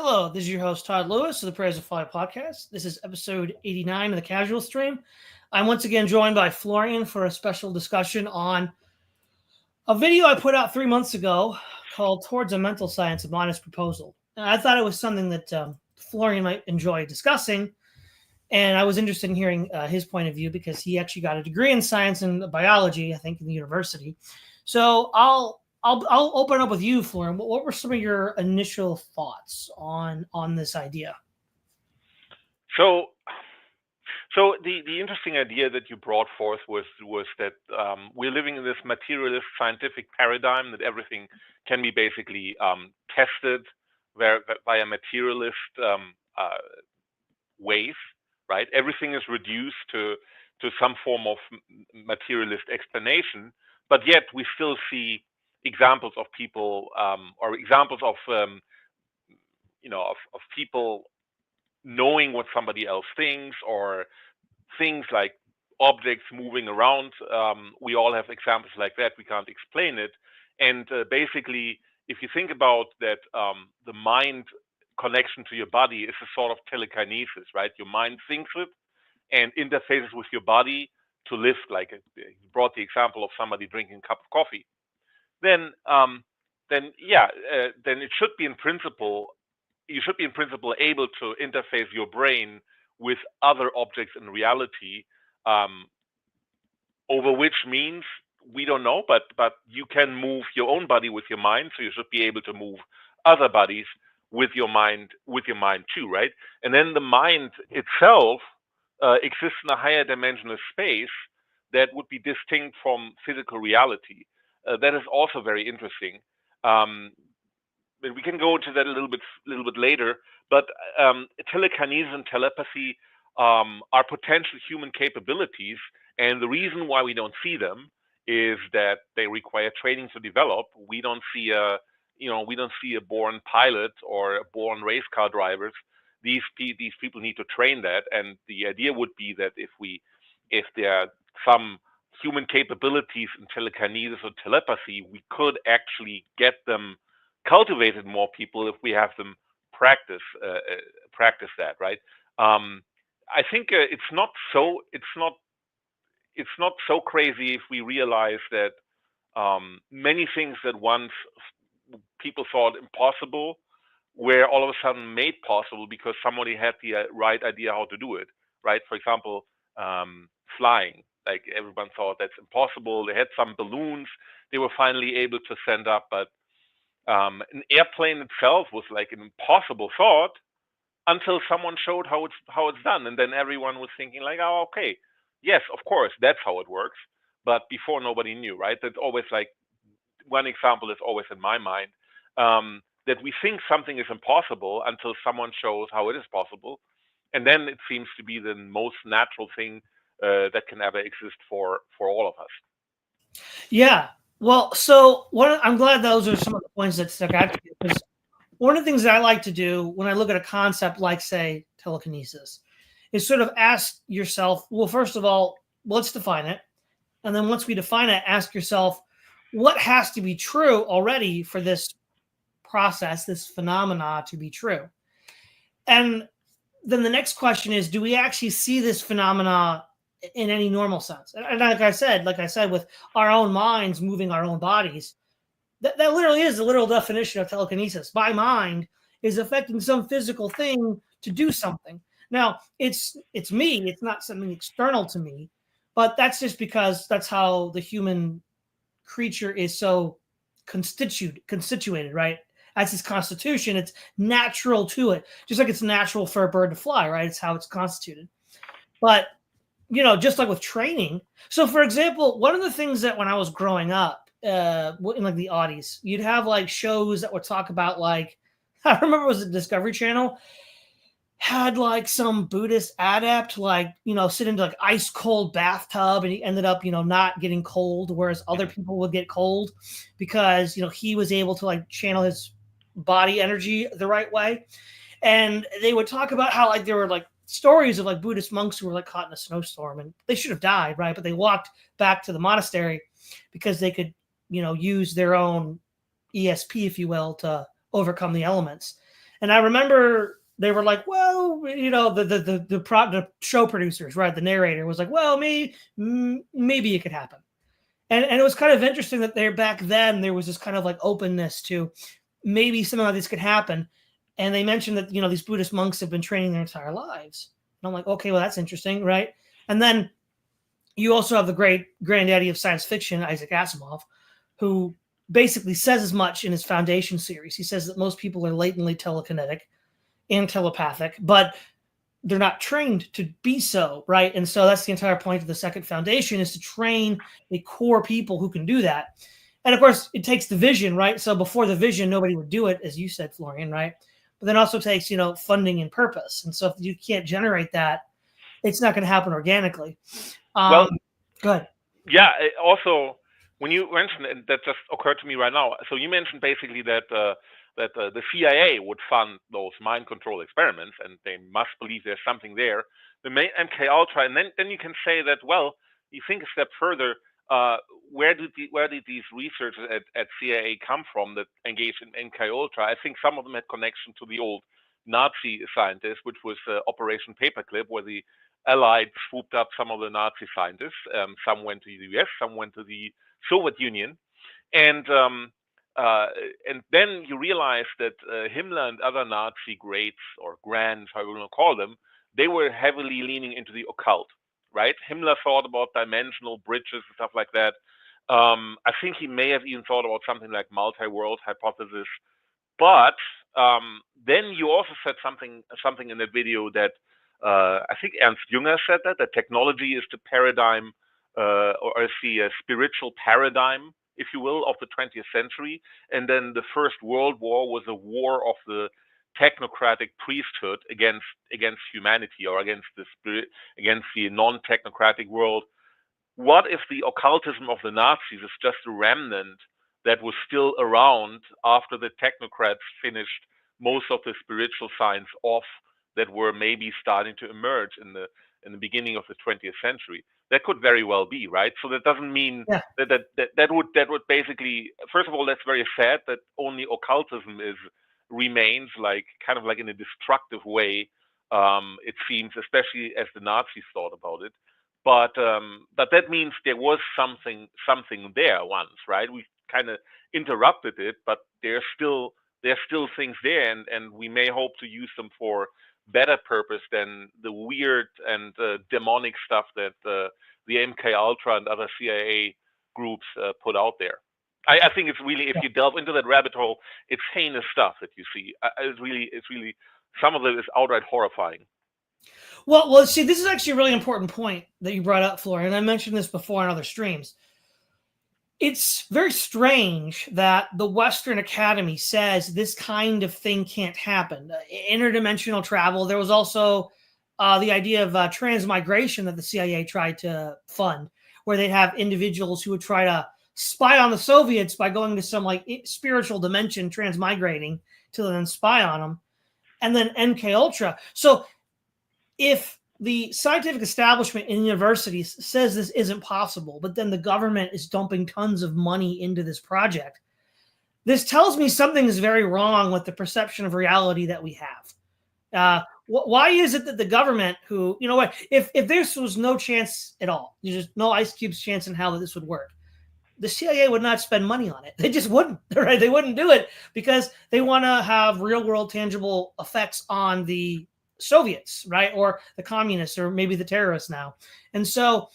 Hello, this is your host, Todd Lewis of the Prayers of Fly podcast. This is episode 89 of the Casual Stream. I'm once again joined by Florian for a special discussion on a video I put out 3 months ago called Towards a Mental Science, a Modest Proposal. And I thought it was something that Florian might enjoy discussing, and I was interested in hearing his point of view because he actually got a degree in science and biology, I think, in the university. So I'll open up with you, Florian. What were some of your initial thoughts on this idea? So, so the interesting idea that you brought forth was that we're living in this materialist scientific paradigm that everything can be basically tested via materialist ways, right? Everything is reduced to some form of materialist explanation, but yet we still see examples of people or examples of of people knowing what somebody else thinks, or things like objects moving around. We all have examples like that. We can't explain it. And basically, if you think about that, the mind connection to your body is a sort of telekinesis, right? Your mind thinks it and interfaces with your body to lift. Like you brought the example of somebody drinking a cup of coffee. Then, then it should be in principle you should be in principle able to interface your brain with other objects in reality, um, over which means we don't know, but you can move your own body with your mind, so you should be able to move other bodies with your mind too, right? And then the mind itself exists in a higher dimensional space that would be distinct from physical reality. That is also very interesting. Um, but we can go into that a little bit later. But telekinesis and telepathy are potential human capabilities, and the reason why we don't see them is that they require training to develop. We don't see a born pilot or a born race car drivers. These people need to train that, and the idea would be that if there are some human capabilities in telekinesis or telepathy, we could actually get them cultivated more people if we have them practice practice that, right? Um, I think it's not so crazy if we realize that many things that once people thought impossible were all of a sudden made possible because somebody had the right idea how to do it, right? For example, flying. Like everyone thought that's impossible. They had some balloons they were finally able to send up, but an airplane itself was like an impossible thought until someone showed how it's done, and then everyone was thinking like, oh, okay, yes, of course, that's how it works. But before, nobody knew, right? That's always like one example is always in my mind, that we think something is impossible until someone shows how it is possible, and then it seems to be the most natural thing that can ever exist for all of us. Yeah. Well, so I'm glad those are some of the points that stuck out to you, because one of the things that I like to do when I look at a concept like, say, telekinesis is sort of ask yourself, well, first of all, let's define it. And then once we define it, ask yourself, what has to be true already for this process, this phenomena to be true? And then the next question is, do we actually see this phenomena in any normal sense? And like I said, with our own minds moving our own bodies, that literally is the literal definition of telekinesis. My mind is affecting some physical thing to do something. Now, it's me. It's not something external to me, but that's just because that's how the human creature is so constituted, right? As its constitution, it's natural to it, just like it's natural for a bird to fly, right? It's how it's constituted. But just like with training. So, for example, one of the things that when I was growing up, in like the Audis, you'd have like shows that would talk about, like, I remember it was the Discovery Channel had like some Buddhist adept, like, sit into like ice cold bathtub, and he ended up, not getting cold, whereas other people would get cold because, he was able to like channel his body energy the right way. And they would talk about how like there were like stories of like Buddhist monks who were like caught in a snowstorm and they should have died, right? But they walked back to the monastery because they could, use their own ESP, if you will, to overcome the elements. And I remember they were like, well, the show producers, right? The narrator was like, well, maybe it could happen. And it was kind of interesting that back then there was this kind of like openness to maybe something like this could happen. And they mentioned that, these Buddhist monks have been training their entire lives. And I'm like, okay, well, that's interesting, right? And then you also have the great granddaddy of science fiction, Isaac Asimov, who basically says as much in his Foundation series. He says that most people are latently telekinetic and telepathic, but they're not trained to be so, right? And so that's the entire point of the second Foundation, is to train a core people who can do that. And of course, it takes the vision, right? So before the vision, nobody would do it, as you said, Florian, right? But then also takes, funding and purpose. And so if you can't generate that, it's not going to happen organically. Well, Go ahead. yeah. Also, when you mentioned, and that just occurred to me right now. So you mentioned basically that the CIA would fund those mind control experiments, and they must believe there's something there. The main MK Ultra, and then you can say that, well, you think a step further. Where did these researchers at CIA come from that engaged in MK Ultra? I think some of them had connection to the old Nazi scientists, which was Operation Paperclip, where the Allied swooped up some of the Nazi scientists. Some went to the US, some went to the Soviet Union, and then you realize that Himmler and other Nazi greats or grands, how you want to call them, they were heavily leaning into the occult, right? Himmler thought about dimensional bridges and stuff like that. I think he may have even thought about something like multi-world hypothesis. But then you also said something in the video that I think Ernst Jünger said that technology is the paradigm or is the spiritual paradigm, if you will, of the 20th century. And then the First World War was a war of the technocratic priesthood against humanity, or against the non-technocratic world. What if the occultism of the Nazis is just a remnant that was still around after the technocrats finished most of the spiritual science off, that were maybe starting to emerge in the beginning of the 20th century? That could very well be, right? So that doesn't mean Yeah. that would basically, first of all, that's very sad that only occultism remains, like kind of like in a destructive way. It seems, especially as the Nazis thought about it. But that means there was something there once, right? We kind of interrupted it, but there's still things there, and we may hope to use them for better purpose than the weird and demonic stuff that the MK Ultra and other CIA groups put out there. I think it's really, if you delve into that rabbit hole, it's heinous stuff that you see. It's really some of it is outright horrifying. Well, see, this is actually a really important point that you brought up, Florian. I mentioned this before on other streams. It's very strange that the Western Academy says this kind of thing can't happen. Interdimensional travel. There was also the idea of transmigration that the CIA tried to fund, where they'd have individuals who would try to spy on the Soviets by going to some like spiritual dimension, transmigrating to then spy on them, and then MK Ultra. So if the scientific establishment in universities says this isn't possible, but then the government is dumping tons of money into this project, this tells me something is very wrong with the perception of reality that we have. Why is it that the government, who, what, if this was no chance at all, just no Ice Cube's chance in hell that this would work, the CIA would not spend money on it. They just wouldn't, right? They wouldn't do it because they want to have real world tangible effects on the Soviets, right? Or the communists, or maybe the terrorists now. And so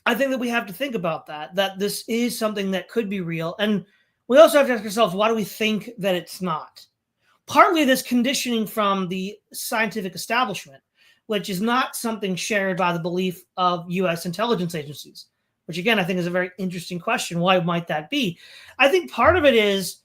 I think that we have to think about that this is something that could be real. And we also have to ask ourselves, why do we think that it's not? Partly this conditioning from the scientific establishment, which is not something shared by the belief of US intelligence agencies, which again, I think is a very interesting question. Why might that be? I think part of it is,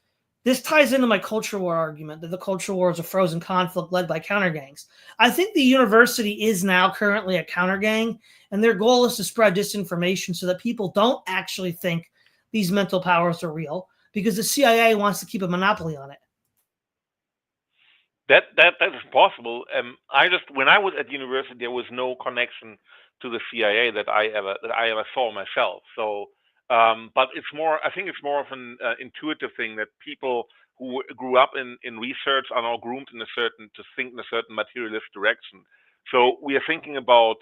this ties into my culture war argument that the culture war is a frozen conflict led by counter gangs. I think the university is now currently a counter gang, and their goal is to spread disinformation so that people don't actually think these mental powers are real, because the CIA wants to keep a monopoly on it. That is possible. When I was at university, there was no connection to the CIA that I ever saw myself. So, but it's more. I think it's more of an intuitive thing that people who grew up in research are now groomed to think in a certain materialist direction. So we're thinking about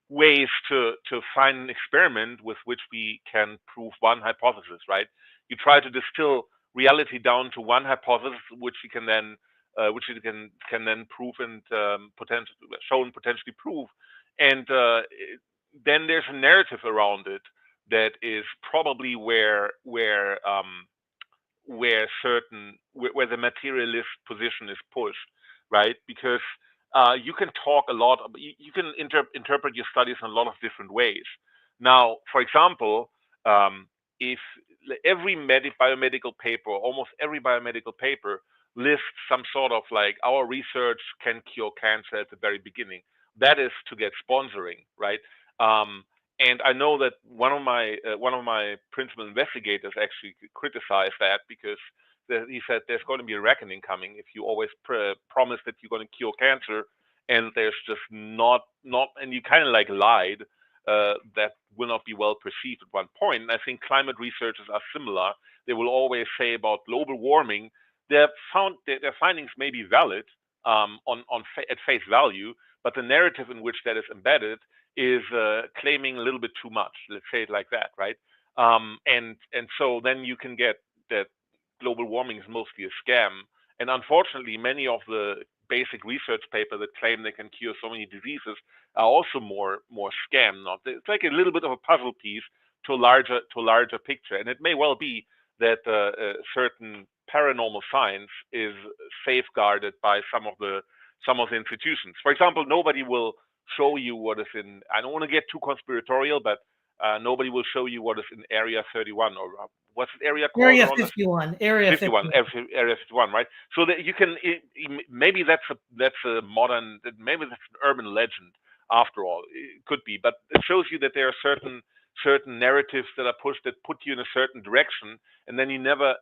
ways to find an experiment with which we can prove one hypothesis, right? You try to distill reality down to one hypothesis, which you can then prove and potentially show and potentially prove, and then there's a narrative around it that is probably where the materialist position is pushed, right? Because you can talk a lot. You can interpret your studies in a lot of different ways. Now, for example, if every biomedical paper, almost every biomedical paper, lists some sort of like our research can cure cancer at the very beginning, that is to get sponsoring, right? Um, and I know that one of my principal investigators actually criticized that because he said there's going to be a reckoning coming if you always promise that you're going to cure cancer, and there's just not and you kind of like lied. That will not be well perceived at one point. And I think climate researchers are similar. They will always say about global warming, their findings may be valid at face value, but the narrative in which that is embedded is claiming a little bit too much. Let's say it like that, right? And so then you can get that global warming is mostly a scam. And unfortunately, many of the basic research papers that claim they can cure so many diseases are also more scam. Not it's like a little bit of a puzzle piece to a larger picture. And it may well be that certain paranormal science is safeguarded by some of the institutions. For example, nobody will show you what is in. I don't want to get too conspiratorial, but nobody will show you what is in Area 31 or what's the area called? Area 51. Area 51. Area 51, right? So that you can maybe that's a modern, maybe that's an urban legend after all. It could be, but it shows you that there are certain narratives that are pushed that put you in a certain direction, and then you never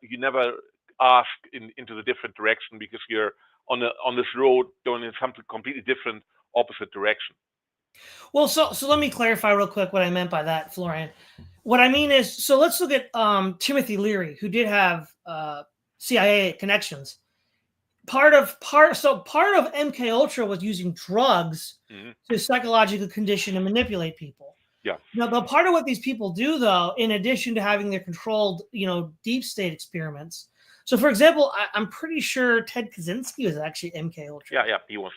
ask into the different direction because you're on this road going in something completely different, opposite direction. Well, so let me clarify real quick what I meant by that, Florian. What I mean is, so let's look at Timothy Leary, who did have CIA connections. Part of MK Ultra was using drugs to psychologically condition and manipulate people. Yeah. Now, the part of what these people do, though, in addition to having their controlled, deep state experiments. So, for example, I'm pretty sure Ted Kaczynski was actually MK Ultra. Yeah, he was.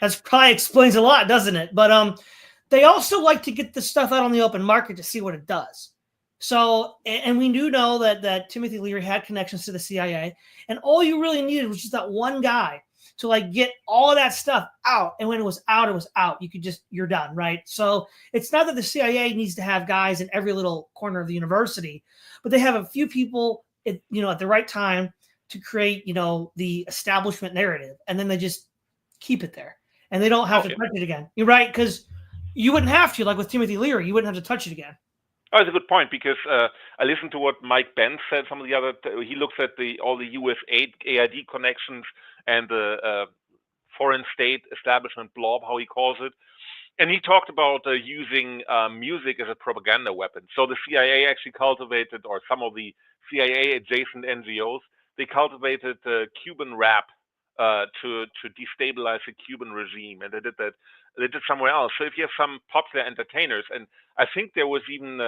That probably explains a lot, doesn't it? But they also like to get this stuff out on the open market to see what it does. So, and we do know that Timothy Leary had connections to the CIA, and all you really needed was just that one guy to like get all of that stuff out. And when it was out, it was out. You're done, right? So it's not that the CIA needs to have guys in every little corner of the university, but they have a few people, at the right time to create, the establishment narrative, and then they just keep it there, and they don't have to touch it again. You're right, because you wouldn't have to, like with Timothy Leary, you wouldn't have to touch it again. Oh, it's a good point because I listened to what Mike Benz said. Some of the other, he looks at all the US AID connections and the foreign state establishment blob, how he calls it, and he talked about using music as a propaganda weapon. So the CIA actually cultivated, or some of the CIA adjacent NGOs, they cultivated Cuban rap to destabilize the Cuban regime, and they did somewhere else. So if you have some popular entertainers, and I think there was even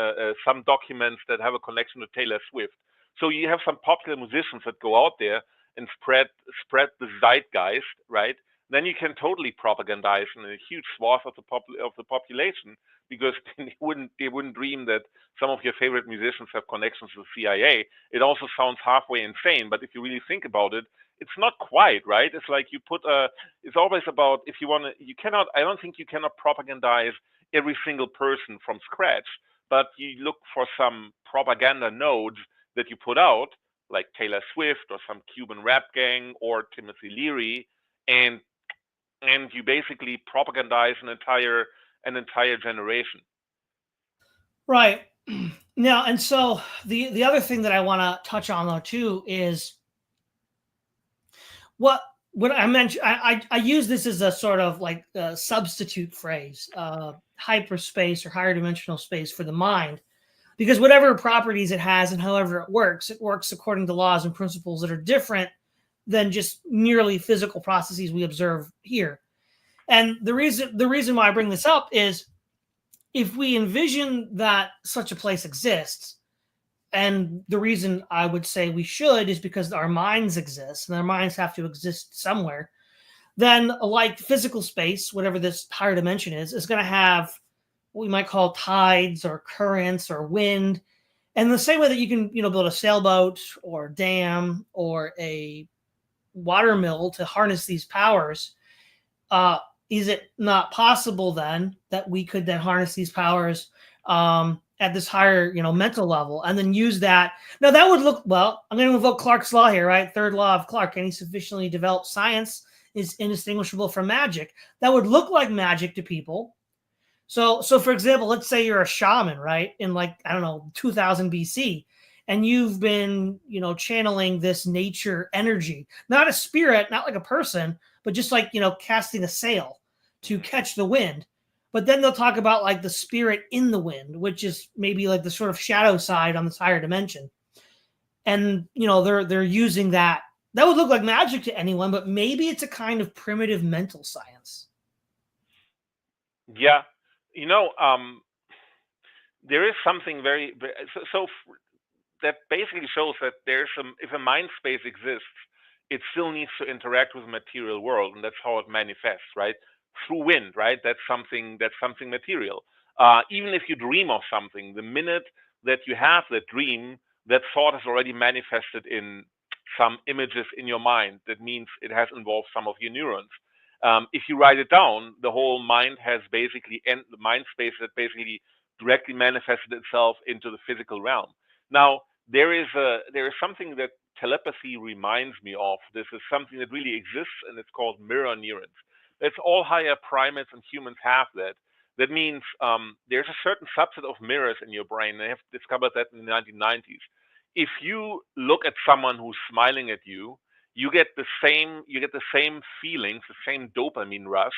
some documents that have a connection to Taylor Swift. So you have some popular musicians that go out there and spread the zeitgeist, right? Then you can totally propagandize in a huge swath of the population, because they wouldn't dream that some of your favorite musicians have connections to the CIA. It also sounds halfway insane, but if you really think about it, it's not quite, right? It's like you put it's always about, if you want to, you cannot, I don't think you cannot propagandize every single person from scratch, but you look for some propaganda nodes that you put out, like Taylor Swift or some Cuban rap gang or Timothy Leary, and you basically propagandize an entire generation. Right. Now, and so the other thing that I want to touch on though too is what I mentioned. I use this as a sort of like a substitute phrase, hyperspace or higher dimensional space for the mind. because whatever properties it has and however it works according to laws and principles that are different than just merely physical processes we observe here. And the reason why I bring this up is, if we envision that such a place exists, and the reason I would say we should is because our minds exist and our minds have to exist somewhere, then like physical space, whatever this higher dimension is going to have what we might call tides or currents or wind. And the same way that you can, build a sailboat or a dam or a water mill to harness these powers, is it not possible then that we could then harness these powers at this higher, mental level, and then use that? Now that would look, well, I'm going to invoke Clarke's law here, right? Third law of Clarke: any sufficiently developed science is indistinguishable from magic. That would look like magic to people. So for example, let's say you're a shaman, right? In 2000 BC, and you've been, channeling this nature energy, not a spirit, not like a person, but just like, casting a sail to catch the wind. But then they'll talk about like the spirit in the wind, which is maybe like the sort of shadow side on this higher dimension. And, they're using that. That would look like magic to anyone, but maybe it's a kind of primitive mental science. Yeah. There is something that basically shows that if a mind space exists, it still needs to interact with the material world, and that's how it manifests, right? Through wind, right? That's something material. Even if you dream of something, the minute that you have that dream, that thought has already manifested in some images in your mind. That means it has involved some of your neurons. If you write it down, the whole mind has basically, and the mind space that basically directly manifested itself into the physical realm. Now, there is something that telepathy reminds me of. This is something that really exists, and it's called mirror neurons. It's all higher primates and humans have that. That means there's a certain subset of mirrors in your brain. They have discovered that in the 1990s. If you look at someone who's smiling at you, you get the same feelings, the same dopamine rush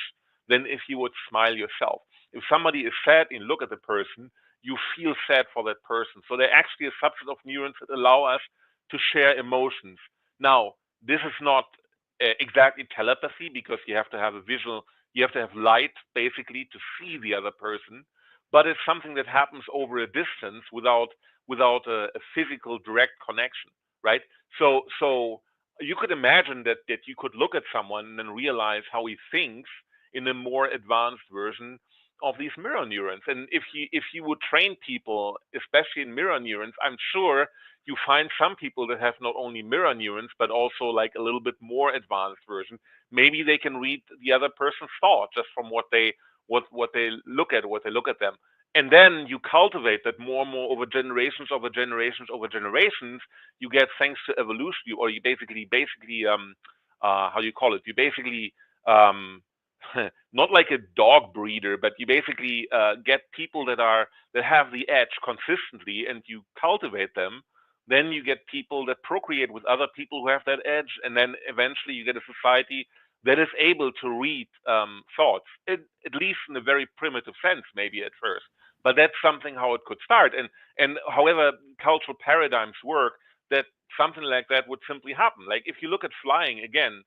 than if you would smile yourself. If somebody is sad and look at the person, you feel sad for that person. So they're actually a subset of neurons that allow us to share emotions. Now, this is not exactly telepathy, because you have to have a visual, you have to have light basically to see the other person, but it's something that happens over a distance without a physical direct connection, right? So you could imagine that you could look at someone and then realize how he thinks in a more advanced version of these mirror neurons. And if you would train people, especially in mirror neurons, I'm sure you find some people that have not only mirror neurons, but also like a little bit more advanced version. Maybe they can read the other person's thought just from what they look at them. And then you cultivate that more and more over generations, you get, thanks to evolution, or you basically how do you call it? You basically not like a dog breeder, but you basically get people that have the edge consistently, and you cultivate them. Then you get people that procreate with other people who have that edge, and then eventually you get a society that is able to read thoughts, at least in a very primitive sense, maybe at first. But that's something how it could start. And however cultural paradigms work, that something like that would simply happen. Like if you look at flying again,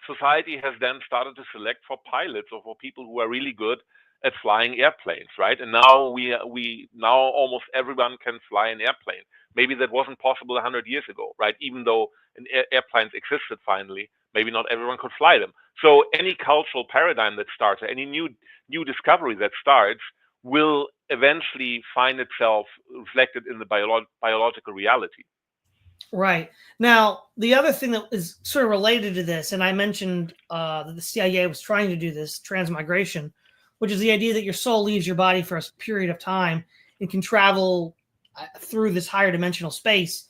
society has then started to select for pilots or for people who are really good at flying airplanes, right? And now now almost everyone can fly an airplane. Maybe that wasn't possible 100 years ago, right? Even though airplanes existed finally, maybe not everyone could fly them. So any cultural paradigm that starts, any new discovery that starts, will eventually find itself reflected in the biological reality. Right. Now, the other thing that is sort of related to this, and I mentioned that the CIA was trying to do this transmigration, which is the idea that your soul leaves your body for a period of time and can travel through this higher dimensional space.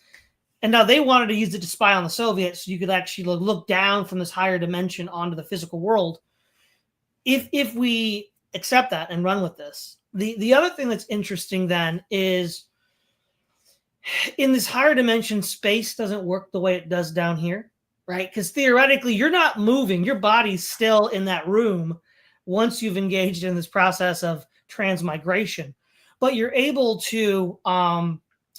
And now they wanted to use it to spy on the Soviets, so you could actually look down from this higher dimension onto the physical world. If we accept that and run with this, the other thing that's interesting then is, in this higher dimension, space doesn't work the way it does down here, right? Because theoretically, you're not moving. Your body's still in that room once you've engaged in this process of transmigration. but you're able to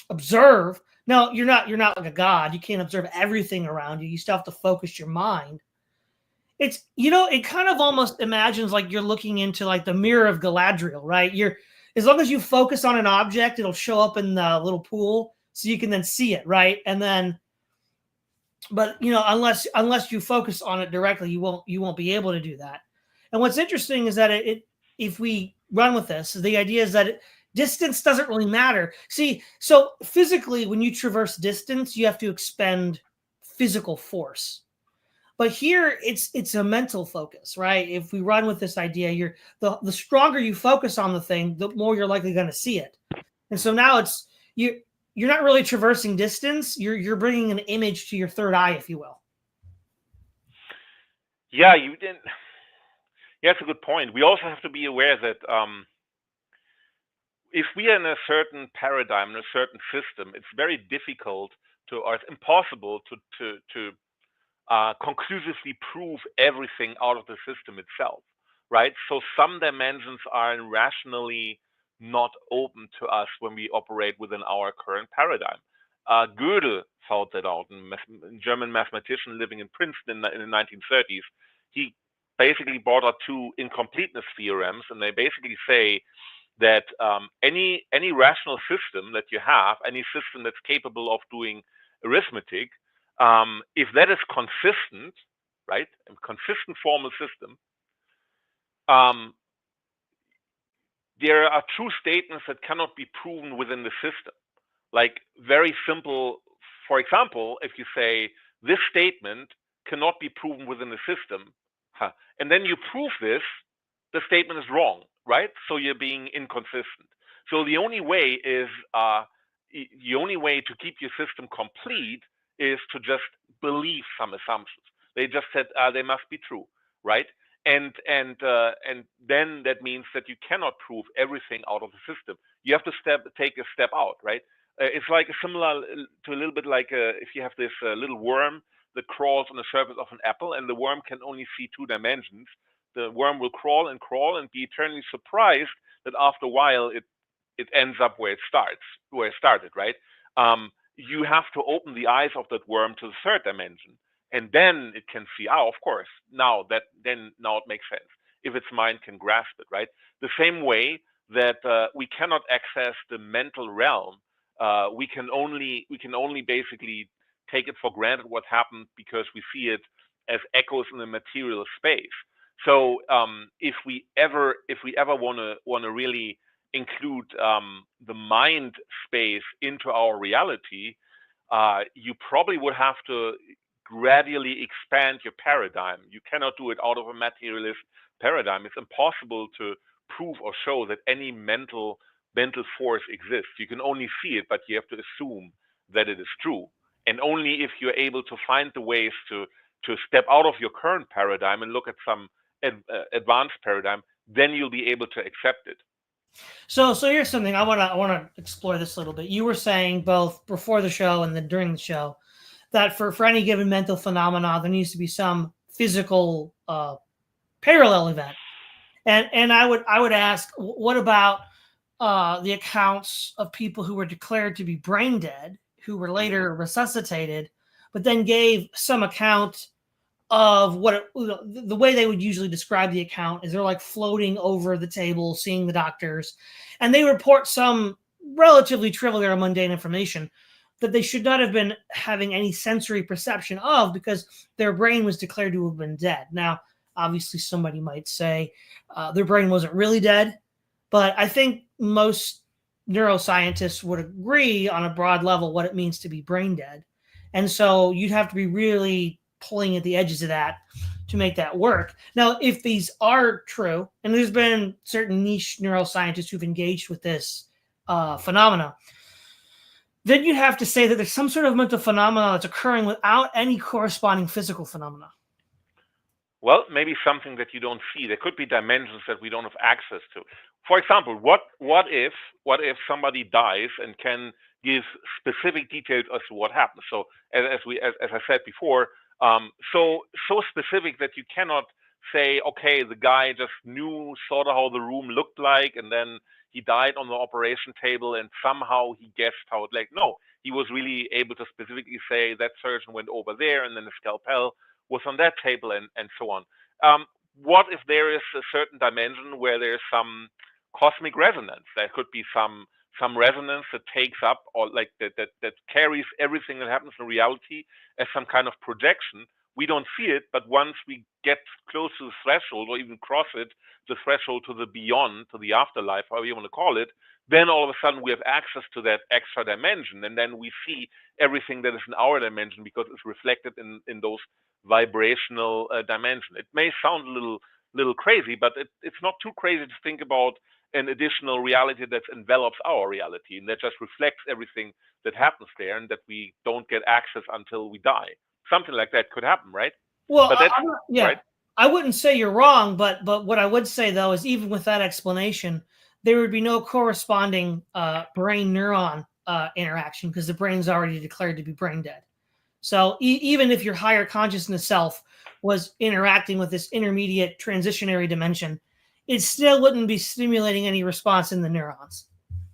observe. No, you're not like a god. You can't observe everything around you. You still have to focus your mind. It's it kind of almost imagines like you're looking into like the mirror of Galadriel, right? You're as long as you focus on an object, it'll show up in the little pool, so you can then see it, right? And then, but unless you focus on it directly, you won't be able to do that. And what's interesting is that if we run with this, the idea is that distance doesn't really matter. See, so physically, when you traverse distance, you have to expend physical force. But here it's a mental focus, right? If we run with this idea, the stronger you focus on the thing, the more you're likely going to see it. And so now you're not really traversing distance. You're bringing an image to your third eye, if you will. Yeah, you didn't. Yeah, it's a good point. We also have to be aware that if we are in a certain paradigm, in a certain system, it's very difficult or it's impossible to conclusively prove everything out of the system itself, right? So some dimensions are rationally not open to us when we operate within our current paradigm. Gödel found that out, a German mathematician living in Princeton in the 1930s. He basically brought out two incompleteness theorems, and they basically say that any rational system that you have, any system that's capable of doing arithmetic, if that is consistent, right, a consistent formal system, there are true statements that cannot be proven within the system. Like very simple, for example, if you say this statement cannot be proven within the system, and then you prove this, the statement is wrong, right? So you're being inconsistent. So the only way to keep your system complete is to just believe some assumptions. They just said they must be true, right? And then that means that you cannot prove everything out of the system. You have to take a step out, right? It's like similar to a little bit like if you have this little worm that crawls on the surface of an apple, and the worm can only see two dimensions. The worm will crawl and be eternally surprised that after a while it ends up where it started, right? You have to open the eyes of that worm to the third dimension, and then it can see. Of course, now it makes sense if its mind can grasp it, right? The same way that we cannot access the mental realm. We can only basically take it for granted what happened because we see it as echoes in the material space. So if we ever want to really include the mind space into our reality, you probably would have to gradually expand your paradigm. You cannot do it out of a materialist paradigm. It's impossible to prove or show that any mental force exists. You can only see it, but you have to assume that it is true. And only if you're able to find the ways to step out of your current paradigm and look at some advanced paradigm, then you'll be able to accept it. So here's something I want to explore this a little bit. You were saying both before the show and then during the show that for any given mental phenomena there needs to be some physical parallel event. And I would ask, what about the accounts of people who were declared to be brain dead, who were later resuscitated, but then gave some account of the way they would usually describe the account is they're like floating over the table, seeing the doctors, and they report some relatively trivial or mundane information that they should not have been having any sensory perception of because their brain was declared to have been dead. Now, obviously, somebody might say their brain wasn't really dead, but I think most neuroscientists would agree on a broad level what it means to be brain dead. And so you'd have to be really pulling at the edges of that to make that work. Now, if these are true, and there's been certain niche neuroscientists who've engaged with this phenomena, then you'd have to say that there's some sort of mental phenomena that's occurring without any corresponding physical phenomena. Well, maybe something that you don't see. There could be dimensions that we don't have access to. For example, what if somebody dies and can give specific details as to what happened? So as I said before, so specific that you cannot say, okay, the guy just knew sort of how the room looked like, and then he died on the operation table and somehow he guessed how it, like, no, he was really able to specifically say that surgeon went over there and then the scalpel was on that table and so on. What if there is a certain dimension where there's some cosmic resonance? There could be some resonance that takes up, or like that carries everything that happens in reality as some kind of projection. We don't see it, but once we get close to the threshold or even cross it, the threshold to the beyond, to the afterlife, however you want to call it, then all of a sudden we have access to that extra dimension, and then we see everything that is in our dimension because it's reflected in those vibrational dimension. It may sound a little crazy, but it's not too crazy to think about an additional reality that envelops our reality and that just reflects everything that happens there, and that we don't get access until we die. Something like that could happen, right? Well, But that's yeah, right. I wouldn't say you're wrong, but what I would say though is even with that explanation, there would be no corresponding brain neuron interaction because the brain's already declared to be brain dead. So even if your higher consciousness self was interacting with this intermediate transitionary dimension, it still wouldn't be stimulating any response in the neurons.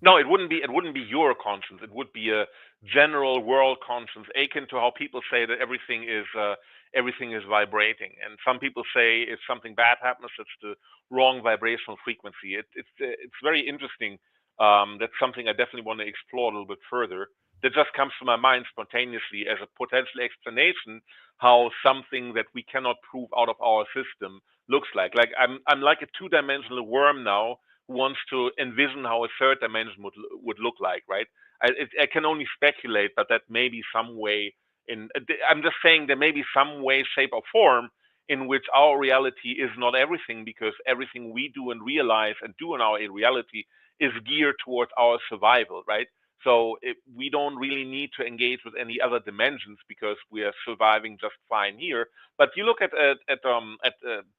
No, it wouldn't be. It wouldn't be your conscience. It would be a general world conscience, akin to how people say that everything is vibrating. And some people say if something bad happens, it's the wrong vibrational frequency. It's very interesting. That's something I definitely want to explore a little bit further. That just comes to my mind spontaneously as a potential explanation how something that we cannot prove out of our system looks like. Like I'm like a two-dimensional worm now who wants to envision how a third dimension would look like, right? I can only speculate, but that may be some way. I'm just saying there may be some way, shape, or form in which our reality is not everything, because everything we do and realize and do in our reality is geared towards our survival, right? So we don't really need to engage with any other dimensions because we are surviving just fine here. But you look at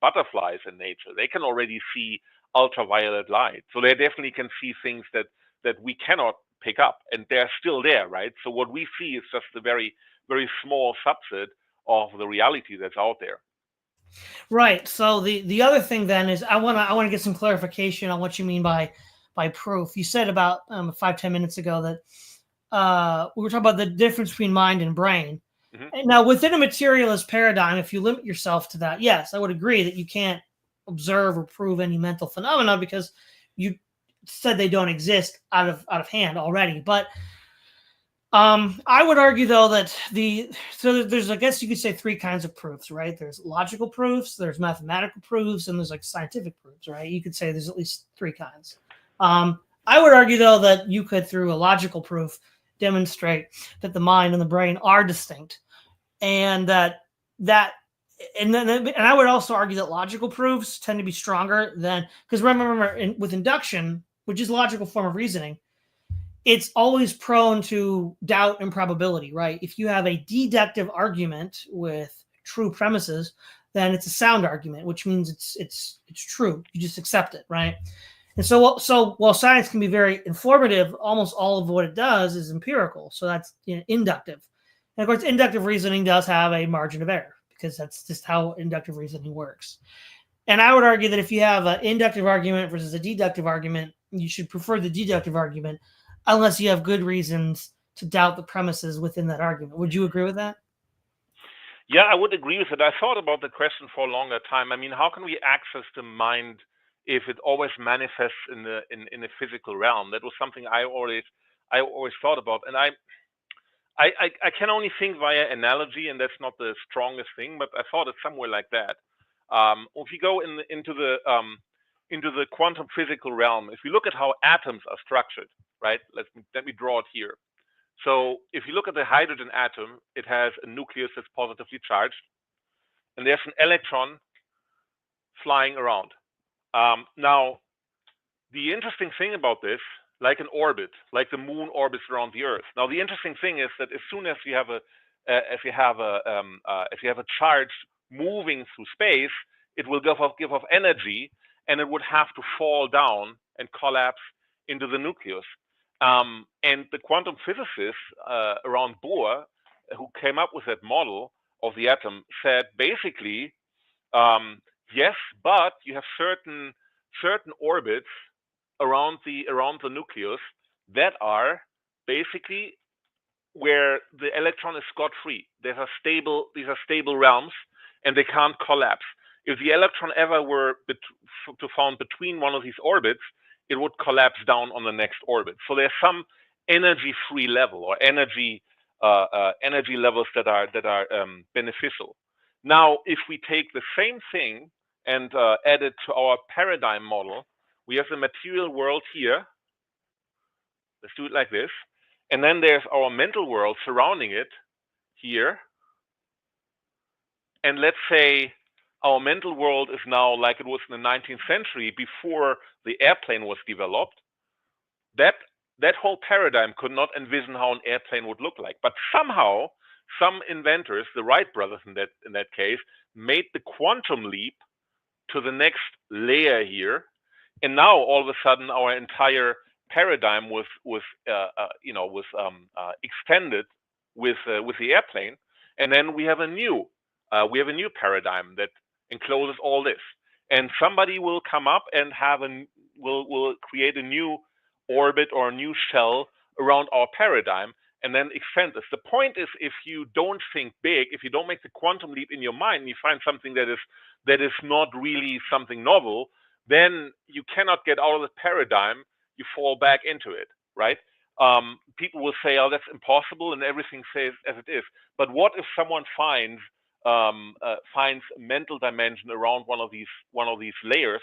butterflies in nature; they can already see ultraviolet light. So they definitely can see things that we cannot pick up, and they're still there, right? So what we see is just a very, very small subset of the reality that's out there. Right. So the other thing then is I want to get some clarification on what you mean by proof. You said about 5-10 minutes ago that we were talking about the difference between mind and brain. Hmm. And now, within a materialist paradigm, if you limit yourself to that, yes, I would agree that you can't observe or prove any mental phenomena because you said they don't exist out of hand already. But I would argue though that there's, I guess you could say, three kinds of proofs, right? There's logical proofs, there's mathematical proofs, and there's like scientific proofs, right? You could say there's at least three kinds. I would argue though that you could, through a logical proof, demonstrate that the mind and the brain are distinct, and that and I would also argue that logical proofs tend to be stronger than, because remember with induction, which is a logical form of reasoning, it's always prone to doubt and probability, right? If you have a deductive argument with true premises, then it's a sound argument, which means it's true. You just accept it, right? And so while science can be very informative, almost all of what it does is empirical. So that's inductive. And of course, inductive reasoning does have a margin of error because that's just how inductive reasoning works. And I would argue that if you have an inductive argument versus a deductive argument, you should prefer the deductive argument unless you have good reasons to doubt the premises within that argument. Would you agree with that? Yeah, I would agree with it. I thought about the question for a longer time. I mean, how can we access the mind if it always manifests in a physical realm? That was something I always thought about, and I can only think via analogy, and that's not the strongest thing, but I thought it's somewhere like that. If you go into the quantum physical realm, if you look at how atoms are structured, right? Let me draw it here. So if you look at the hydrogen atom, it has a nucleus that's positively charged, and there's an electron flying around. Now, the interesting thing about this, like an orbit, like the moon orbits around the Earth. Now, the interesting thing is that as soon as you have a charge moving through space, it will give off energy, and it would have to fall down and collapse into the nucleus. And the quantum physicists around Bohr, who came up with that model of the atom, said basically, um, yes, but you have certain orbits around the nucleus that are basically where the electron is scot-free. These are stable realms, and they can't collapse. If the electron ever were to found between one of these orbits, it would collapse down on the next orbit. So there's some energy-free level or energy levels that are beneficial. Now, if we take the same thing and add it to our paradigm model, we have the material world here. Let's do it like this. And then there's our mental world surrounding it here. And let's say our mental world is now like it was in the 19th century before the airplane was developed. That whole paradigm could not envision how an airplane would look like. But somehow, some inventors, the Wright brothers in that case, made the quantum leap to the next layer here. And now all of a sudden our entire paradigm was extended with the airplane, and then we have a new paradigm that encloses all this. And somebody will come up and will create a new orbit or a new shell around our paradigm, and then extend this. The point is, if you don't think big, if you don't make the quantum leap in your mind, and you find something that is not really something novel, then you cannot get out of the paradigm. You fall back into it, right? People will say, "Oh, that's impossible," and everything stays as it is. But what if someone finds mental dimension around one of these layers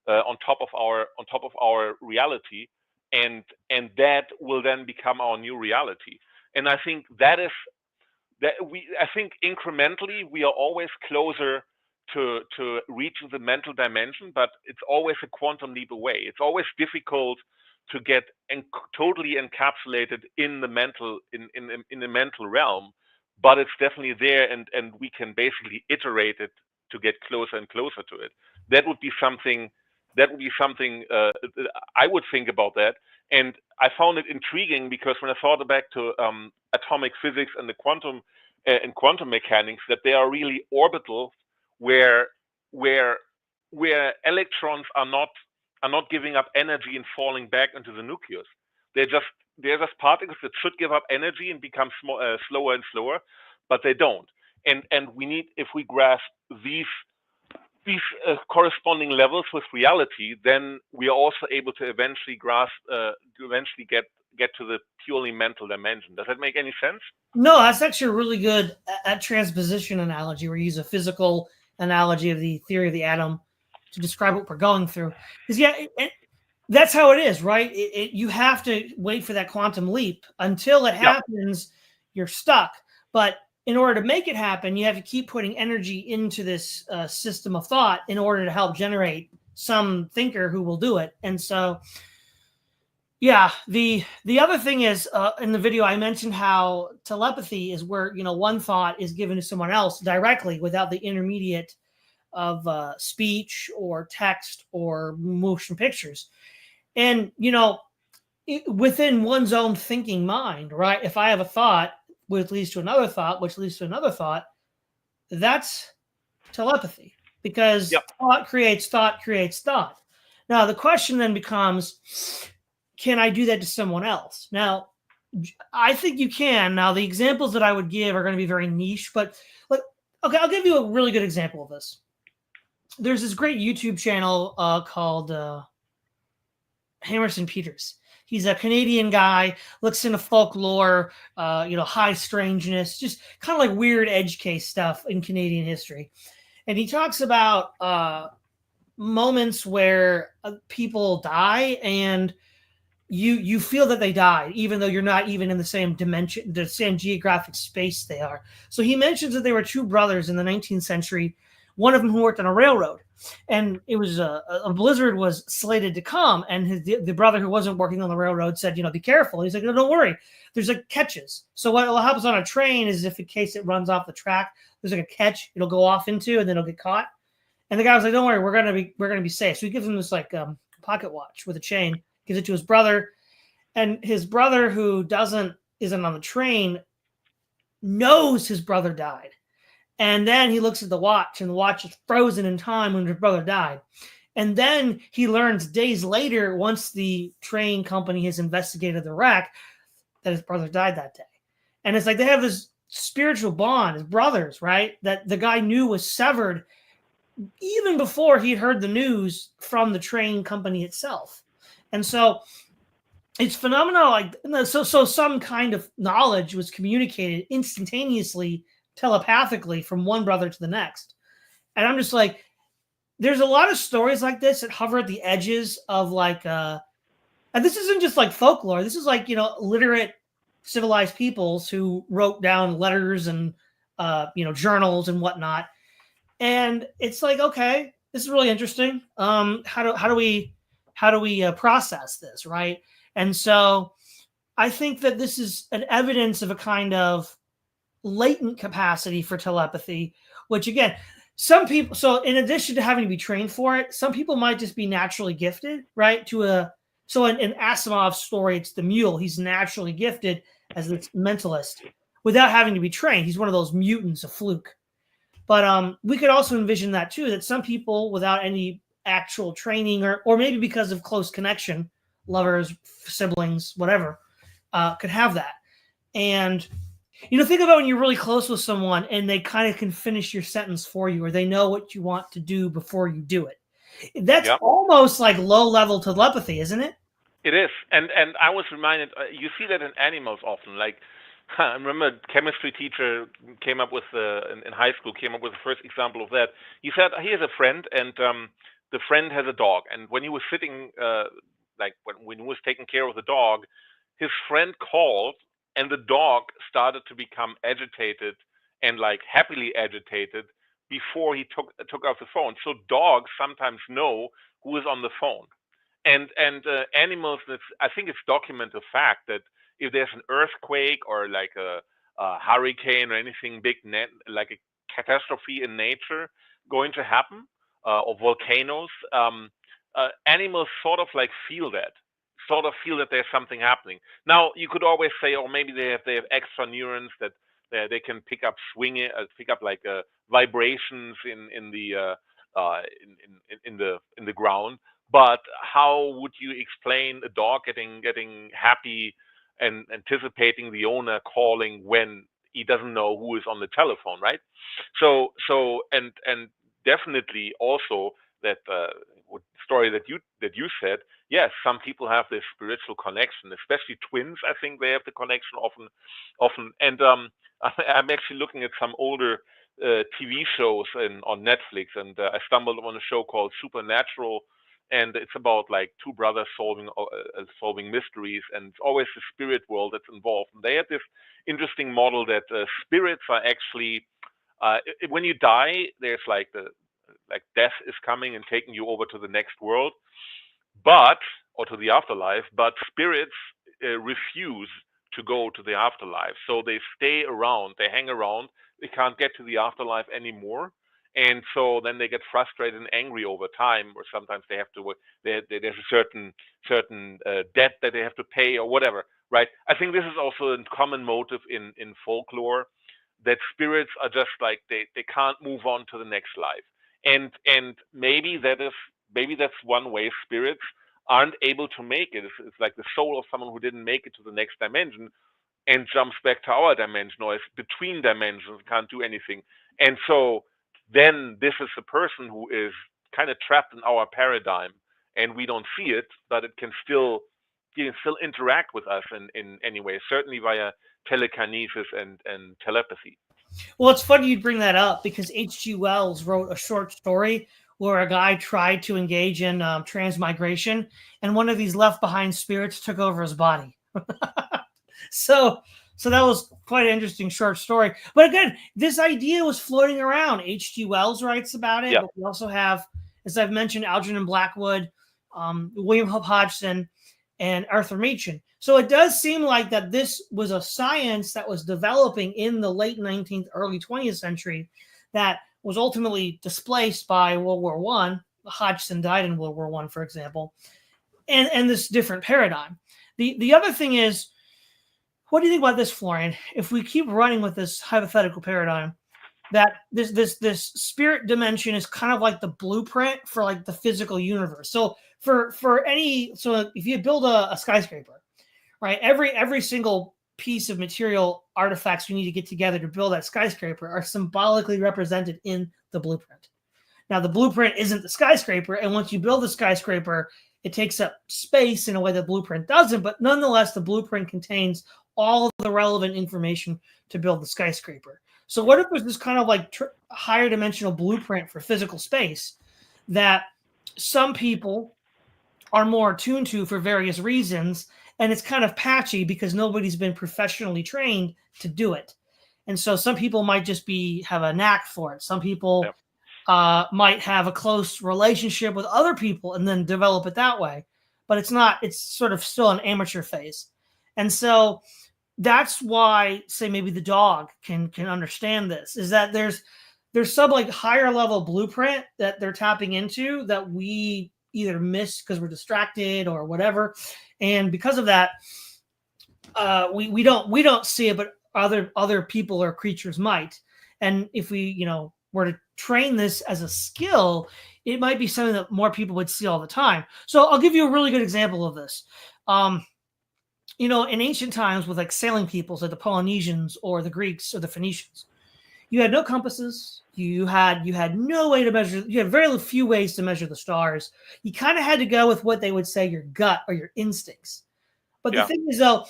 on top of our reality, and that will then become our new reality? And I think I think incrementally we are always closer to reaching the mental dimension, but it's always a quantum leap away. It's always difficult to get totally encapsulated in the mental realm, but it's definitely there, and we can basically iterate it to get closer and closer to it. That would be something I would think about that. And I found it intriguing because when I thought back to atomic physics and the quantum mechanics, that they are really orbital, where electrons are not giving up energy and falling back into the nucleus. They're just particles that should give up energy and become slower and slower, but they don't. And we need, if we grasp these corresponding levels with reality, then we are also able to eventually get to the purely mental dimension. Does that make any sense? No, that's actually a really good transposition analogy, where you use a physical analogy of the theory of the atom to describe what we're going through. Because that's how it is, right? You have to wait for that quantum leap. Until it happens, you're stuck. But in order to make it happen, you have to keep putting energy into this system of thought in order to help generate some thinker who will do it. And so, yeah, the other thing is, in the video I mentioned how telepathy is where, one thought is given to someone else directly without the intermediate of speech or text or motion pictures. And, within one's own thinking mind, right? If I have a thought which leads to another thought, which leads to another thought, that's telepathy, because thought creates thought creates thought. Now, the question then becomes, can I do that to someone else? Now, I think you can. Now, the examples that I would give are going to be very niche, but okay, I'll give you a really good example of this. There's this great YouTube channel called Hammerson Peters. He's a Canadian guy, looks into folklore, high strangeness, just kind of like weird edge case stuff in Canadian history. And he talks about moments where people die and you feel that they died, even though you're not even in the same dimension, the same geographic space they are. So he mentions that there were two brothers in the 19th century, one of them who worked on a railroad, and it was a blizzard was slated to come, and the brother who wasn't working on the railroad said, be careful. He's like, no, don't worry. There's catches. So what happens on a train is, if in case it runs off the track, there's a catch it'll go off into, and then it'll get caught. And the guy was like, don't worry, we're gonna be safe. So he gives him this pocket watch with a chain, gives it to his brother, and his brother, who isn't on the train, knows his brother died. And then he looks at the watch, and the watch is frozen in time when his brother died. And then he learns days later, once the train company has investigated the wreck, that his brother died that day. And it's like they have this spiritual bond as brothers, right? That the guy knew was severed even before he'd heard the news from the train company itself. And so it's phenomenal. Like, so some kind of knowledge was communicated instantaneously, telepathically from one brother to the next. And I'm just like, there's a lot of stories like this that hover at the edges of like, and this isn't just like folklore. This is like, literate, civilized peoples who wrote down letters and, journals and whatnot. And it's like, okay, this is really interesting. How do we process this, right? And so I think that this is an evidence of a kind of latent capacity for telepathy, which again, some people, so in addition to having to be trained for it, some people might just be naturally gifted, right? So in Asimov's story, it's the mule. He's naturally gifted as a mentalist without having to be trained. He's one of those mutants, a fluke. But we could also envision that too, that some people without any actual training or maybe because of close connection, lovers, siblings, whatever, could have that. And, think about when you're really close with someone and they kind of can finish your sentence for you, or they know what you want to do before you do it. That's almost like low-level telepathy, isn't it? It is. And I was reminded, you see that in animals often. Like, I remember a chemistry teacher came up with, in high school, came up with the first example of that. He said he has a friend, and the friend has a dog. And when he was sitting, when he was taking care of the dog, his friend called, and the dog started to become agitated and like happily agitated before he took off the phone. So dogs sometimes know who is on the phone. And animals, I think it's documented fact that if there's an earthquake or like a hurricane or anything big, like a catastrophe in nature going to happen, or volcanoes, animals sort of like feel that there's something happening. Now you could always say, oh, maybe they have extra neurons that they can pick up like vibrations in the ground. But how would you explain a dog getting happy and anticipating the owner calling when he doesn't know who is on the telephone, right? So and definitely also that story that you said, yes, some people have this spiritual connection, especially twins. I think they have the connection often. And I'm actually looking at some older TV shows on Netflix, and I stumbled on a show called Supernatural, and it's about like two brothers solving mysteries, and it's always the spirit world that's involved. And they had this interesting model that spirits are actually when you die, there's like death is coming and taking you over to the next world, or to the afterlife, but spirits refuse to go to the afterlife, so they stay around, they hang around, they can't get to the afterlife anymore. And so then they get frustrated and angry over time, or sometimes they have to. There's a certain debt that they have to pay, or whatever, right? I think this is also a common motive in folklore, that spirits are just like they can't move on to the next life, and maybe that's one way spirits aren't able to make it. It's like the soul of someone who didn't make it to the next dimension and jumps back to our dimension, or is between dimensions, can't do anything, and so then this is a person who is kind of trapped in our paradigm, and we don't see it, but it can still interact with us in any way, certainly via telekinesis and telepathy. Well, it's funny you'd bring that up because H.G. Wells wrote a short story where a guy tried to engage in transmigration, and one of these left behind spirits took over his body. So that was quite an interesting short story. But again, this idea was floating around. H.G. Wells writes about it, Yeah. but we also have, as I've mentioned, Algernon Blackwood, William Hope Hodgson, and Arthur Machen. So it does seem like that this was a science that was developing in the late 19th, early 20th century that was ultimately displaced by World War I. Hodgson died in World War I, for example, and this different paradigm. The other thing is, what do you think about this, Florian? If we keep running with this hypothetical paradigm, that this spirit dimension is kind of like the blueprint for like the physical universe. So so if you build a skyscraper, right, every single piece of material artifacts you need to get together to build that skyscraper are symbolically represented in the blueprint. Now the blueprint isn't the skyscraper, and once you build the skyscraper, it takes up space in a way the blueprint doesn't, but nonetheless the blueprint contains all of the relevant information to build the skyscraper. So what if there's this kind of like higher dimensional blueprint for physical space that some people are more attuned to for various reasons, and it's kind of patchy because nobody's been professionally trained to do it. And so some people might just have a knack for it. Some people might have a close relationship with other people and then develop it that way. But it's sort of still an amateur phase. And so that's why, say, maybe the dog can understand this, is that there's some like higher level blueprint that they're tapping into that we either miss because we're distracted or whatever. And because of that, we don't see it, but other people or creatures might. And if we, were to train this as a skill, it might be something that more people would see all the time. So I'll give you a really good example of this. In ancient times with like sailing peoples like the Polynesians or the Greeks or the Phoenicians, you had no compasses. You had no way to measure. You had very few ways to measure the stars. You kind of had to go with what they would say your gut or your instincts. But the thing is, though,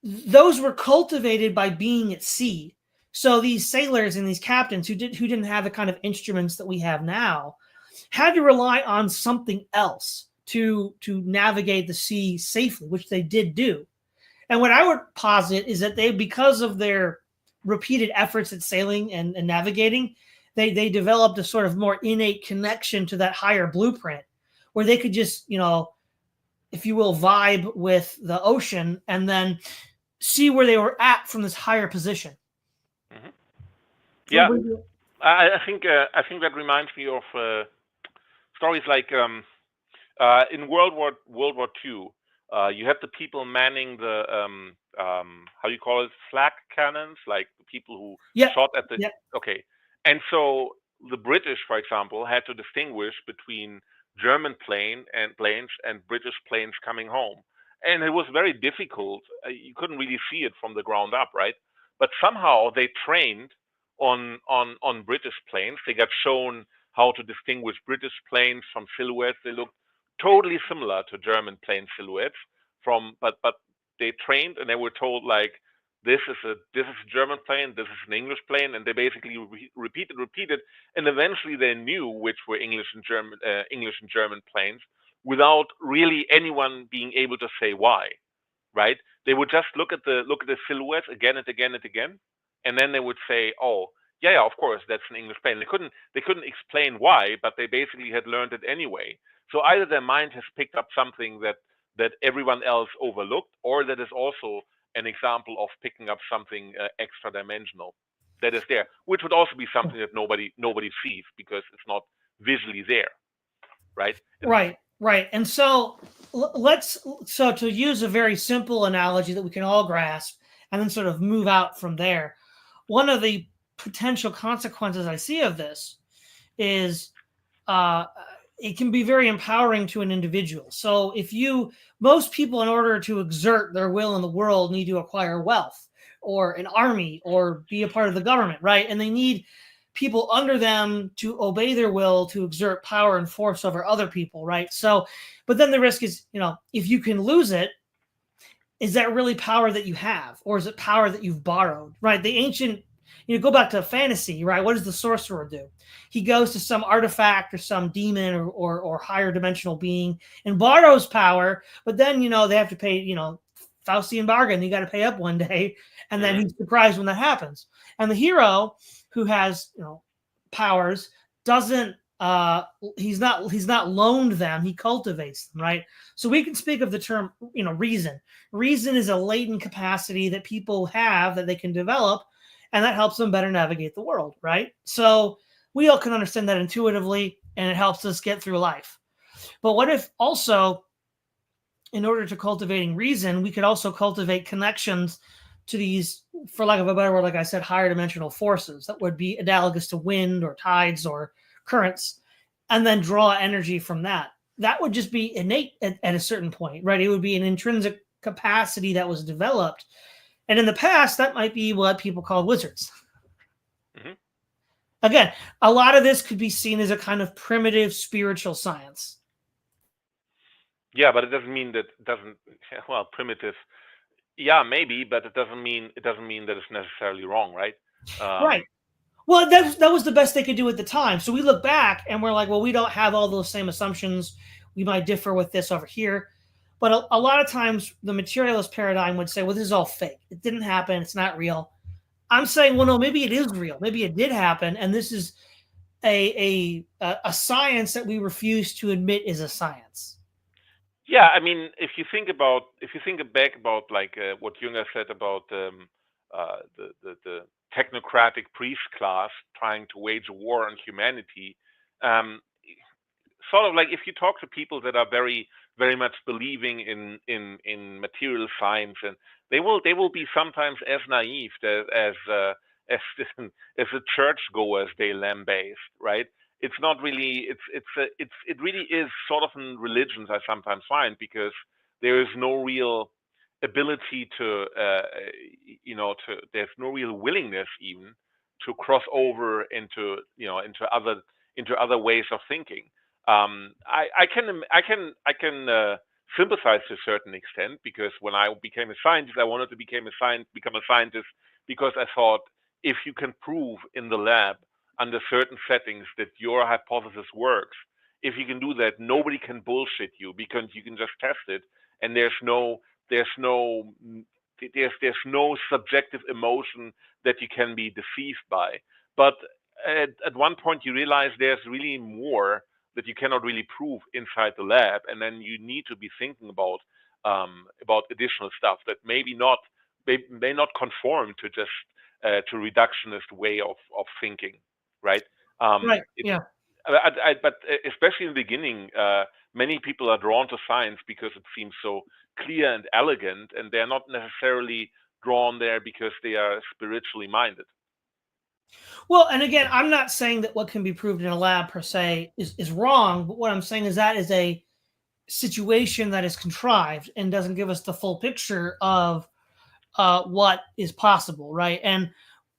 those were cultivated by being at sea. So these sailors and these captains who didn't have the kind of instruments that we have now had to rely on something else to navigate the sea safely, which they did do. And what I would posit is that because of their repeated efforts at sailing and navigating, they developed a sort of more innate connection to that higher blueprint where they could just, if you will, vibe with the ocean and then see where they were at from this higher position. Mm-hmm. Yeah, I think that reminds me of stories like in World War II. You had the people manning the how you call it, flak cannons, like the people who shot at the okay. And so the British, for example, had to distinguish between German planes and British planes coming home, and it was very difficult. You couldn't really see it from the ground up, right? But somehow they trained on British planes. They got shown how to distinguish British planes from silhouettes. They looked totally similar to German plane silhouettes but they trained and they were told like this is a German plane, this is an English plane, and they basically repeated, and eventually they knew which were English and German planes without really anyone being able to say why, right? They would just look at the silhouettes again and again and again, and then they would say, oh yeah, of course that's an English plane. They couldn't explain why, but they basically had learned it anyway. So either their mind has picked up something that everyone else overlooked, or that is also an example of picking up something extra dimensional that is there, which would also be something that nobody sees because it's not visually there, right? Right. And so to use a very simple analogy that we can all grasp and then sort of move out from there, one of the potential consequences I see of this is it can be very empowering to an individual. So most people, in order to exert their will in the world, need to acquire wealth or an army or be a part of the government, right? And they need people under them to obey their will, to exert power and force over other people, right? So, but then the risk is, if you can lose it, is that really power that you have, or is it power that you've borrowed, right? The ancient, go back to fantasy, right? What does the sorcerer do? He goes to some artifact or some demon or higher dimensional being and borrows power, but then, they have to pay, Faustian bargain. You got to pay up one day, and then he's surprised when that happens. And the hero who has, powers doesn't, he's not loaned them, he cultivates them, right? So we can speak of the term, reason. Reason is a latent capacity that people have that they can develop, and that helps them better navigate the world, right? So we all can understand that intuitively, and it helps us get through life. But what if also, in order to cultivating reason, we could also cultivate connections to these, for lack of a better word, like I said, higher dimensional forces that would be analogous to wind or tides or currents, and then draw energy from that. That would just be innate at a certain point, right? It would be an intrinsic capacity that was developed. And in the past, that might be what people call wizards. Hmm. Again, a lot of this could be seen as a kind of primitive spiritual science. Yeah, but it doesn't mean that it doesn't. Well, primitive. Yeah, maybe, but it doesn't mean that it's necessarily wrong, right? Right. Um, Well, that was the best they could do at the time. So we look back and we're like, well, we don't have all those same assumptions. We might differ with this over here. But a lot of times the materialist paradigm would say, well, this is all fake. It didn't happen. It's not real. I'm saying, well, no, maybe it is real. Maybe it did happen. And this is a science that we refuse to admit is a science. yeah, I mean, if you think back about like what Jünger said about the technocratic priest class trying to wage a war on humanity, um, sort of like if you talk to people that are very much believing in material science, and they will be sometimes as naive as as the churchgoers they lambaste, right? It's not really it really is sort of in religions I sometimes find, because there is no real ability to there's no real willingness even to cross over into other ways of thinking. I can sympathize to a certain extent, because when I became a scientist, I wanted to become a scientist because I thought, if you can prove in the lab under certain settings that your hypothesis works, if you can do that, nobody can bullshit you, because you can just test it, and there's no there's no subjective emotion that you can be deceived by. But at one point you realize there's really more that you cannot really prove inside the lab, and then you need to be thinking about additional stuff that may not conform to just to reductionist way of thinking, right? Right. It's Yeah. but especially in the beginning, many people are drawn to science because it seems so clear and elegant, and they're not necessarily drawn there because they are spiritually minded. Well, and again, I'm not saying that what can be proved in a lab per se is wrong, but what I'm saying is that is a situation that is contrived and doesn't give us the full picture of what is possible, right? And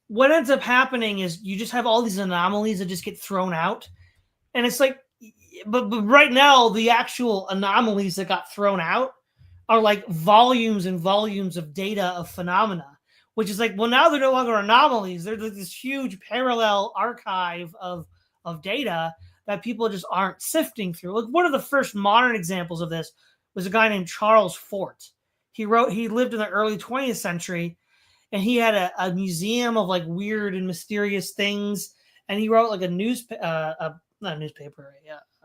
what ends up happening is you just have all these anomalies that just get thrown out, and it's like, but right now the actual anomalies that got thrown out are like volumes and volumes of data of phenomena, which is like, well, now they're no longer anomalies. They're like this huge parallel archive of data that people just aren't sifting through. Like, one of the first modern examples of this was a guy named Charles Fort. He lived in the early 20th century, and he had a museum of like weird and mysterious things. And he wrote like not a newspaper,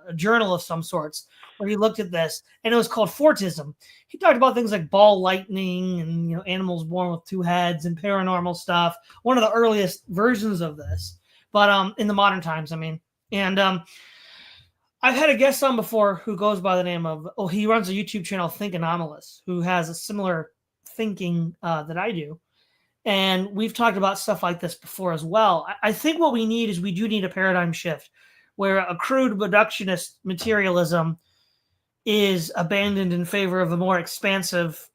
a journal of some sorts, where he looked at this, and it was called Fortism. He talked about things like ball lightning and animals born with two heads and paranormal stuff. One of the earliest versions of this, but in the modern times, I mean, and I've had a guest on before who goes by the name of, he runs a YouTube channel, Think Anomalous, who has a similar thinking that I do. And we've talked about stuff like this before as well. I think what we need is we do need a paradigm shift where a crude reductionist materialism is abandoned in favor of a more expansive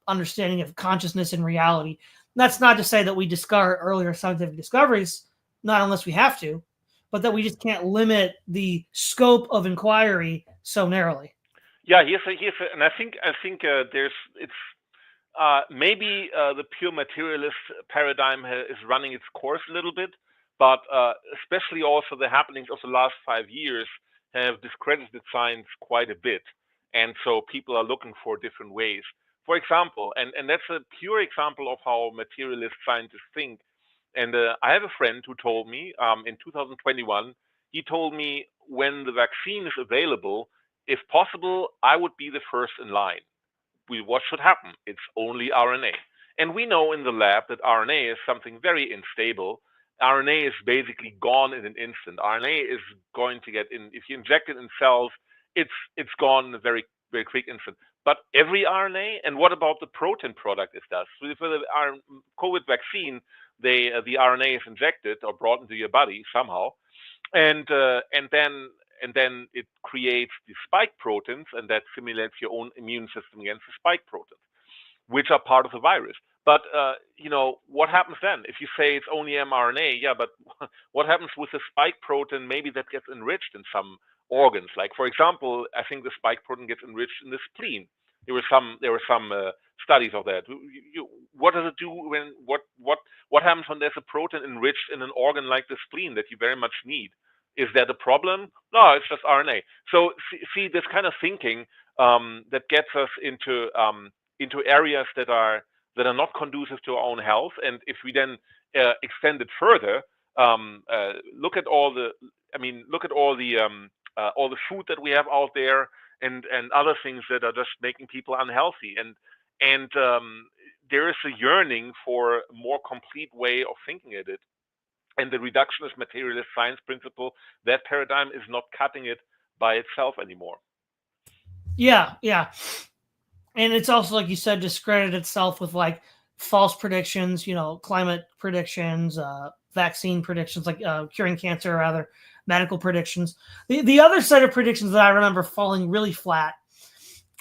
understanding of consciousness and reality. That's not to say that we discard earlier scientific discoveries, not unless we have to, but that we just can't limit the scope of inquiry so narrowly. Yeah, and I think there's it's maybe the pure materialist paradigm is running its course a little bit, but especially also the happenings of the last 5 years have discredited science quite a bit, and so people are looking for different ways. For example, and that's a pure example of how materialist scientists think. And I have a friend who told me in 2021, he told me, when the vaccine is available, if possible, I would be the first in line. What should happen? It's only RNA. And we know in the lab that RNA is something very unstable. RNA is basically gone in an instant. RNA is going to get in, if you inject it in cells, it's gone in a very, very quick instant. but every RNA? And what about the protein product it does? So for the COVID vaccine, the RNA is injected or brought into your body somehow, and then it creates the spike proteins, and that simulates your own immune system against the spike proteins, which are part of the virus. But what happens then if you say it's only mRNA? Yeah, but what happens with the spike protein? Maybe that gets enriched in some organs. Like for example, I think the spike protein gets enriched in the spleen. There were some studies of that. What does it do when what happens when there's a protein enriched in an organ like the spleen that you very much need? Is that a problem? No, it's just RNA. So see this kind of thinking that gets us into areas that are not conducive to our own health. And if we then extend it further, look at all the, all the food that we have out there, and other things that are just making people unhealthy. And there is a yearning for a more complete way of thinking at it. And the reductionist materialist science principle, that paradigm is not cutting it by itself anymore. Yeah, yeah. And it's also, like you said, discredited itself with like false predictions, climate predictions, vaccine predictions, like curing cancer, or other medical predictions. The other set of predictions that I remember falling really flat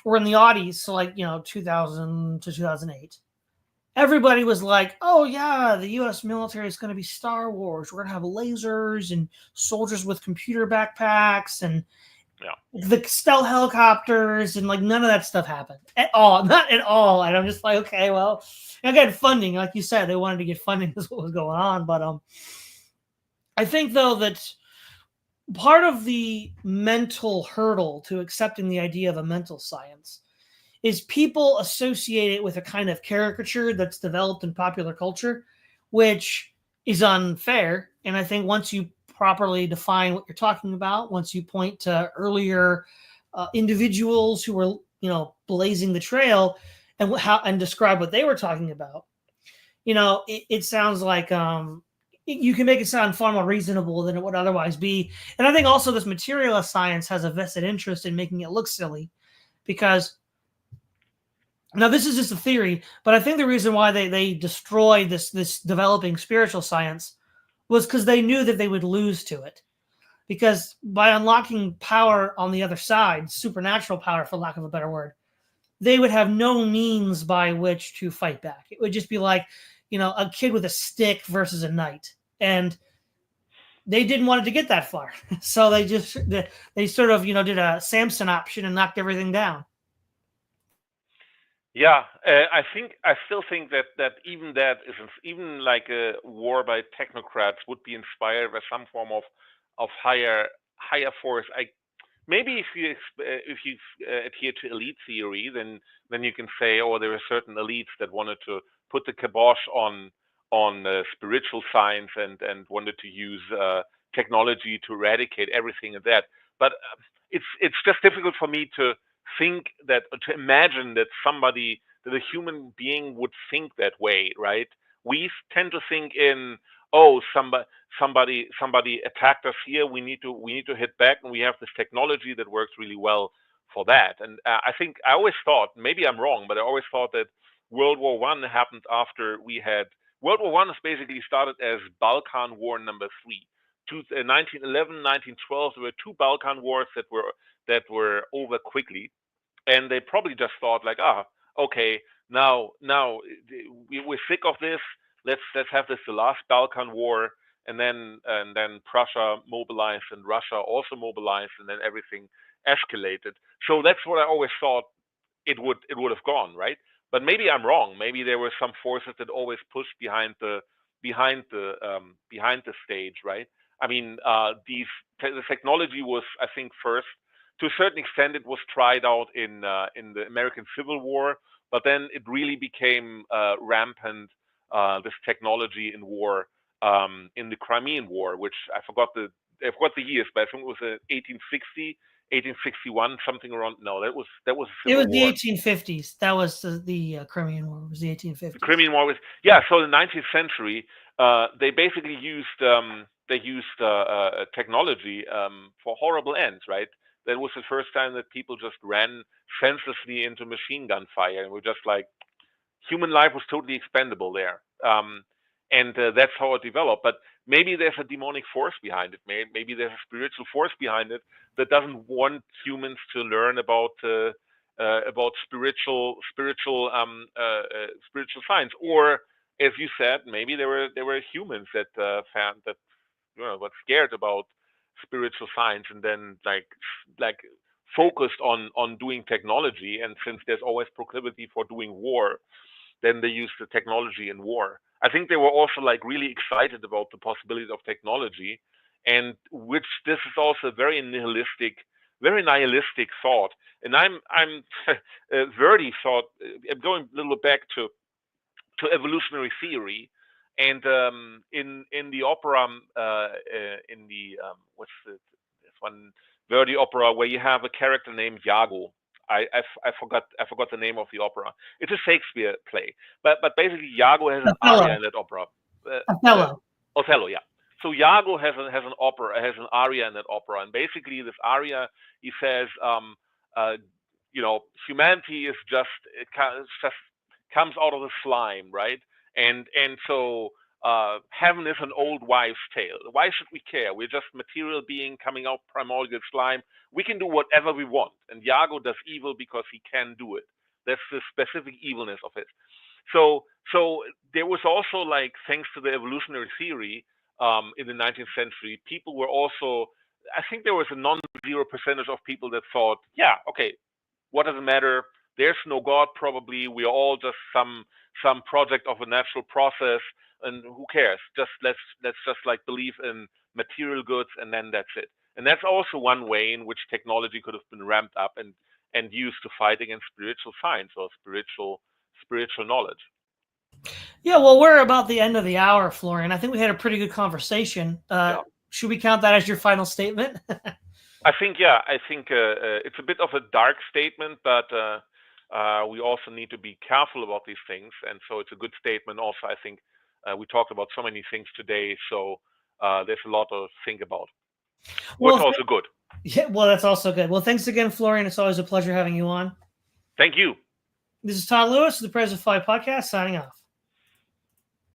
were in the Audis, so like 2000 to 2008. Everybody was like, "Oh yeah, the U.S. military is going to be Star Wars. We're going to have lasers and soldiers with computer backpacks and the stealth helicopters," and like none of that stuff happened at all, not at all. And I'm just like, okay, well, again, funding, like you said, they wanted to get funding. Is what was going on. But I think though that part of the mental hurdle to accepting the idea of a mental science is people associate it with a kind of caricature that's developed in popular culture, which is unfair. And I think once you properly define what you're talking about, once you point to earlier individuals who were, blazing the trail and describe what they were talking about, it sounds like you can make it sound far more reasonable than it would otherwise be. And I think also this materialist science has a vested interest in making it look silly, because now this is just a theory, but I think the reason why they destroyed this developing spiritual science was because they knew that they would lose to it. Because by unlocking power on the other side, supernatural power, for lack of a better word, they would have no means by which to fight back. It would just be like, a kid with a stick versus a knight. And they didn't want it to get that far. So they sort of, did a Samson option and knocked everything down. Yeah, I still think that even like a war by technocrats would be inspired by some form of higher force. Maybe if you adhere to elite theory, then you can say, oh, there are certain elites that wanted to put the kibosh on spiritual science and wanted to use technology to eradicate everything of that. But it's just difficult for me to imagine that a human being would think that way, right? We tend to think in, oh, somebody attacked us here. We need to hit back, and we have this technology that works really well for that. And I always thought, maybe I'm wrong, but I always thought that World War One happened after we had World War One is basically started as Balkan War number 3. 1911, 1912, there were 2 Balkan wars that were over quickly, and they probably just thought like, okay, now we're sick of this. Let's have this the last Balkan War, and then Prussia mobilized and Russia also mobilized, and then everything escalated. So that's what I always thought it would have gone, right? But maybe I'm wrong. Maybe there were some forces that always pushed behind the stage, right? I mean, the technology was, I think, first to a certain extent it was tried out in the American Civil War, but then it really became rampant, this technology in war, in the Crimean War, which I forgot the years, but I think it was 1860, 1861, something around. No, that was a It civil was the war. 1850s. That was the Crimean War. It was the 1850s. The Crimean War was, yeah. So the 19th century, they basically used technology for horrible ends, right? that was the first time that people just ran senselessly into machine gun fire, and we're just like, human life was totally expendable there. And that's how it developed. But maybe there's a demonic force behind it. Maybe there's a spiritual force behind it that doesn't want humans to learn about spiritual science. Or, as you said, maybe there were humans that found that got scared about spiritual science, and then like focused on doing technology. And since there's always proclivity for doing war, then they used the technology in war. I think they were also like really excited about the possibility of technology, and which this is also a very nihilistic thought. And I'm Verdi thought. I'm going a little back to evolutionary theory, and in the opera, in the what's this one Verdi opera where you have a character named Iago. I forgot the name of the opera. It's a Shakespeare play, but basically Iago has an aria in that opera. Othello. Othello, yeah. So Iago has an aria in that opera, and basically this aria, he says, humanity is just comes out of the slime, right? And so heaven is an old wives' tale. Why should we care? We're just material being coming out primordial slime. We can do whatever we want, and Iago does evil because he can do it. That's the specific evilness of it. So there was also, like, thanks to the evolutionary theory in the 19th century, people were also, I think there was a non-zero percentage of people that thought, yeah, okay, what does it matter? There's no God, probably. We are all just some project of a natural process, and who cares? Let's just like believe in material goods, and then that's it. And that's also one way in which technology could have been ramped up and used to fight against spiritual science or spiritual knowledge. Yeah, well, we're about the end of the hour, Florian. I think we had a pretty good conversation. Should we count that as your final statement? I think it's a bit of a dark statement, but we also need to be careful about these things, and so it's a good statement. Also, I think we talked about so many things today, so there's a lot to think about. What's also good. Yeah, well, that's also good. Well, thanks again, Florian. It's always a pleasure having you on. Thank you. This is Todd Lewis of the President 5 Podcast, signing off.